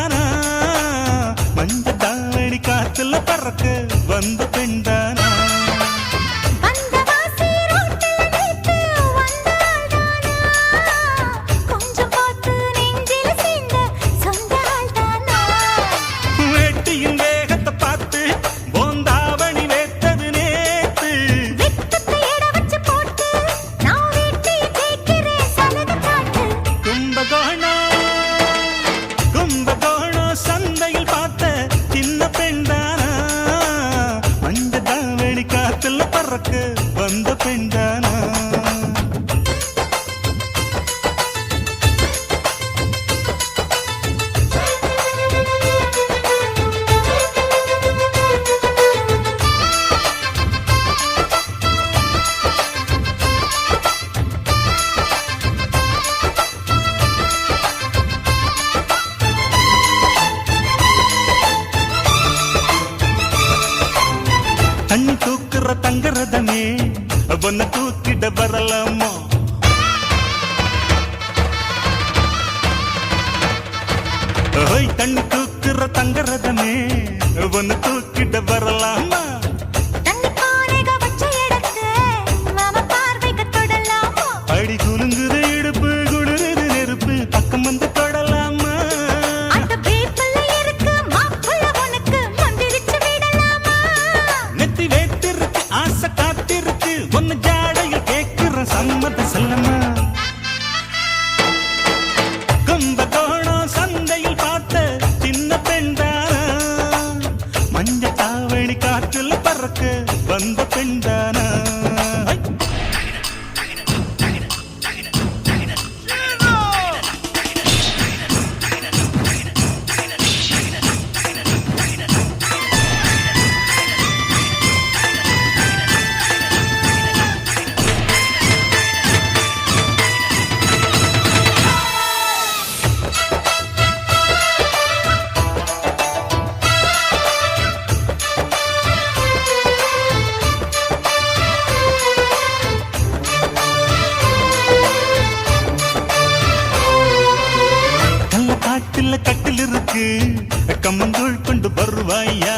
பெண்தானா மஞ்ச தாவணி காத்துல பறக்க வந்த பெண்தானா சந்தையில் பார்த்த சின்ன பெண்தானா மஞ்ச தாவணி காத்துல பறக்க வந்த பெண்தானா தண்ணி தூக்குற தங்கரதமே ஒன்ன தூக்கிட வரலாமா தண்ணி தூக்குற தங்கரதமே ஒன்ன தூக்கிட வரலாமா அடி குலுங்குற இடுப்பு குளிருது நெருப்பு பக்கம் வந்து தொடலாமா நெத்தி வேத்திருக்கு ஆசை காத்திருக்கு ஒன்னு ஜாடையில் கேட்கிற சம்மத செல்லம்மா கும்பகோணம் சந்தையில் பார்த்த சின்ன பெண்தானா மஞ்ச தாவணி காற்றுல பறக்க வந்த பெண்தானா கட்டில் இருக்கு கம்மங்கூழ் கொண்டு வருவாயா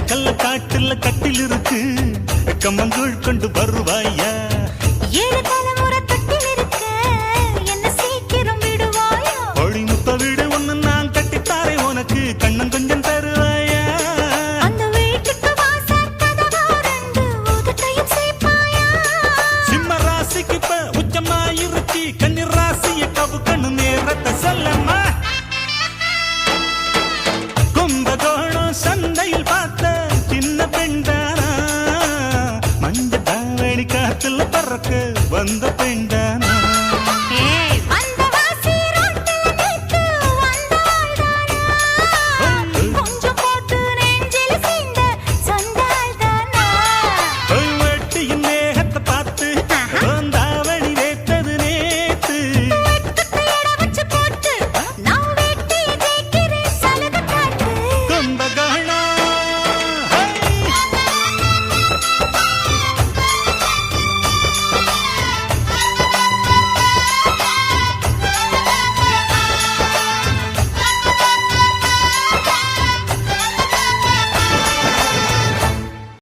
கள்ள காட்டுல கட்டில் இருக்கு கம்மங்கூழ் கொண்டு வருவாயா ஒளி முத்த வீடு ஒண்ணு நான் கட்டித்தாரே உனக்கு கண்ணன் கொஞ்சம் தருவாயா சிம்ம ராசிக்கு உச்சமாயிருச்சி கன்னி ராசிய கவுக்கணும் நேரத்தை சொல்லம்மா கும்பகோணம் சந்தையில் பார்த்த சின்ன பெண்தானா மஞ்ச தாவணி காத்துல பறக்க வந்த பெண்